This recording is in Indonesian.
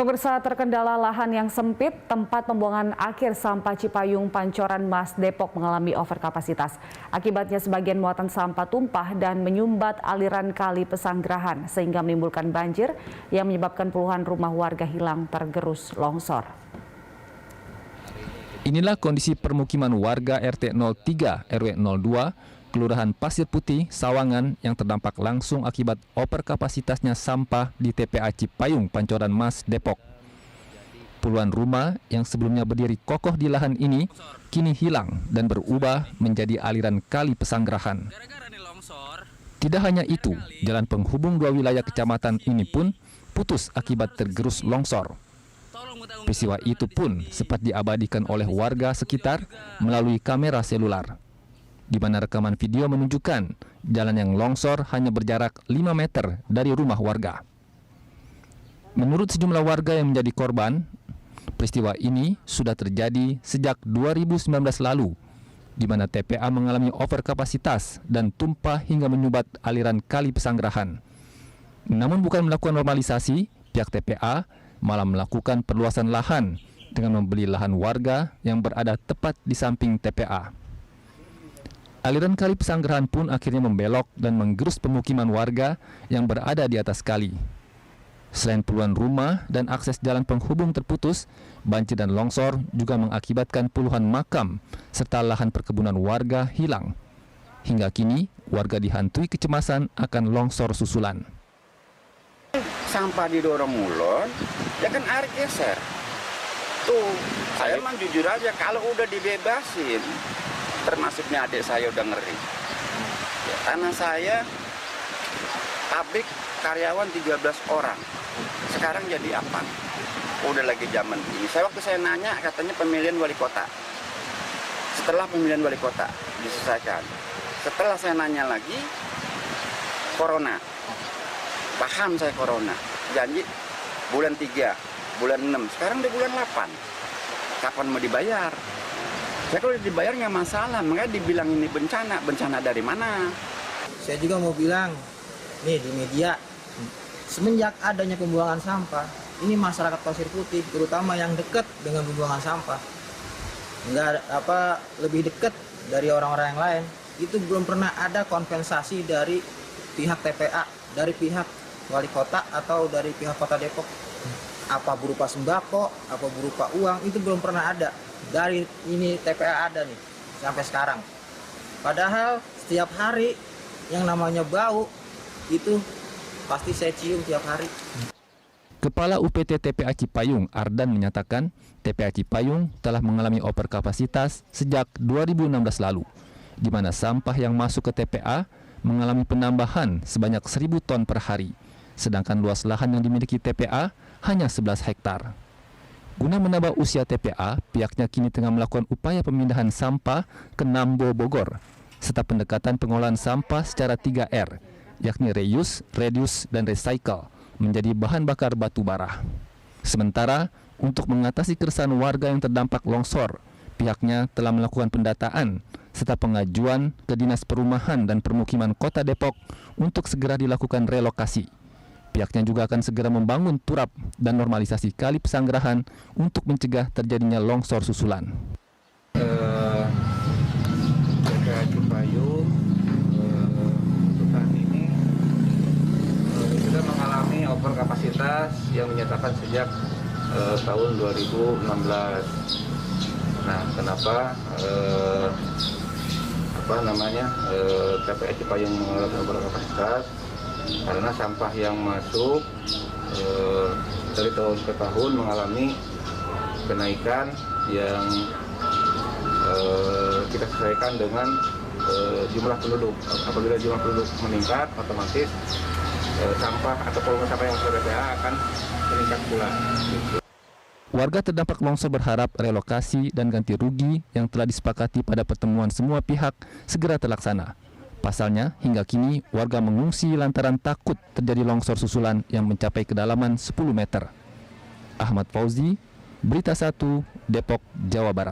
Pemirsa, terkendala lahan yang sempit, tempat pembuangan akhir sampah Cipayung Pancoran Mas Depok mengalami overkapasitas. Akibatnya sebagian muatan sampah tumpah dan menyumbat aliran kali Pesanggerahan sehingga menimbulkan banjir yang menyebabkan puluhan rumah warga hilang tergerus longsor. Inilah kondisi permukiman warga RT 03 RW 02 Kelurahan Pasir Putih, Sawangan yang terdampak langsung akibat overkapasitasnya sampah di TPA Cipayung Pancoran Mas Depok. Puluhan rumah yang sebelumnya berdiri kokoh di lahan ini kini hilang dan berubah menjadi aliran kali Pesanggerahan. Tidak hanya itu, jalan penghubung dua wilayah kecamatan ini pun putus akibat tergerus longsor. Peristiwa itu pun sempat diabadikan oleh warga sekitar melalui kamera selular, di mana rekaman video menunjukkan jalan yang longsor hanya berjarak 5 meter dari rumah warga. Menurut sejumlah warga yang menjadi korban, peristiwa ini sudah terjadi sejak 2019 lalu, di mana TPA mengalami overkapasitas dan tumpah hingga menyumbat aliran kali Pesanggerahan. Namun bukan melakukan normalisasi, pihak TPA malah melakukan perluasan lahan dengan membeli lahan warga yang berada tepat di samping TPA. Aliran kali Pesanggerahan pun akhirnya membelok dan menggerus pemukiman warga yang berada di atas kali. Selain puluhan rumah dan akses jalan penghubung terputus, banjir dan longsor juga mengakibatkan puluhan makam serta lahan perkebunan warga hilang. Hingga kini, warga dihantui kecemasan akan longsor susulan. Sampah didorong ulon, ya kan air geser. Tuh, saya emang jujur aja, kalau udah dibebasin, termasuknya adik saya udah ngeri. Ya, karena saya pabrik karyawan 13 orang. Sekarang jadi apa? Udah lagi zaman ini. Waktu saya nanya katanya pemilihan wali kota. Setelah pemilihan wali kota diselesaikan. Setelah saya nanya lagi, corona. Paham saya corona. Janji bulan 3, bulan 6. Sekarang udah bulan 8. Kapan mau dibayar? Saya kalau dibayar nggak masalah, makanya dibilang ini bencana. Bencana dari mana? Saya juga mau bilang, nih di media, semenjak adanya pembuangan sampah, ini masyarakat Pasir Putih, terutama yang dekat dengan pembuangan sampah, lebih dekat dari orang-orang yang lain, itu belum pernah ada kompensasi dari pihak TPA, dari pihak wali kota atau dari pihak kota Depok. Apa berupa sembako, apa berupa uang, itu belum pernah ada. Dari ini TPA ada nih sampai sekarang. Padahal setiap hari yang namanya bau itu pasti saya cium tiap hari. Kepala UPT TPA Cipayung Ardan menyatakan TPA Cipayung telah mengalami overkapasitas sejak 2016 lalu, di mana sampah yang masuk ke TPA mengalami penambahan sebanyak 1.000 ton per hari, sedangkan luas lahan yang dimiliki TPA hanya 11 hektar. Guna menambah usia TPA, pihaknya kini tengah melakukan upaya pemindahan sampah ke Nambo Bogor, serta pendekatan pengolahan sampah secara 3R, yakni reuse, reduce, dan recycle, menjadi bahan bakar batu bara. Sementara, untuk mengatasi keresahan warga yang terdampak longsor, pihaknya telah melakukan pendataan serta pengajuan ke Dinas Perumahan dan Permukiman Kota Depok untuk segera dilakukan relokasi. Pihaknya juga akan segera membangun turap dan normalisasi kali Pesanggerahan untuk mencegah terjadinya longsor susulan. TPA Cipayung untuk saat ini sudah mengalami overkapasitas yang menyatakan sejak tahun 2016. Nah, kenapa TPA Cipayung mengalami overkapasitas? Karena sampah yang masuk dari tahun ke tahun mengalami kenaikan yang kita sesuaikan dengan jumlah penduduk. Apabila jumlah penduduk meningkat, otomatis sampah atau volume sampah yang masuk ke TPA akan meningkat pula. Warga terdampak longsor berharap relokasi dan ganti rugi yang telah disepakati pada pertemuan semua pihak segera terlaksana. Pasalnya, hingga kini warga mengungsi lantaran takut terjadi longsor susulan yang mencapai kedalaman 10 meter. Ahmad Fauzi, Berita 1, Depok, Jawa Barat.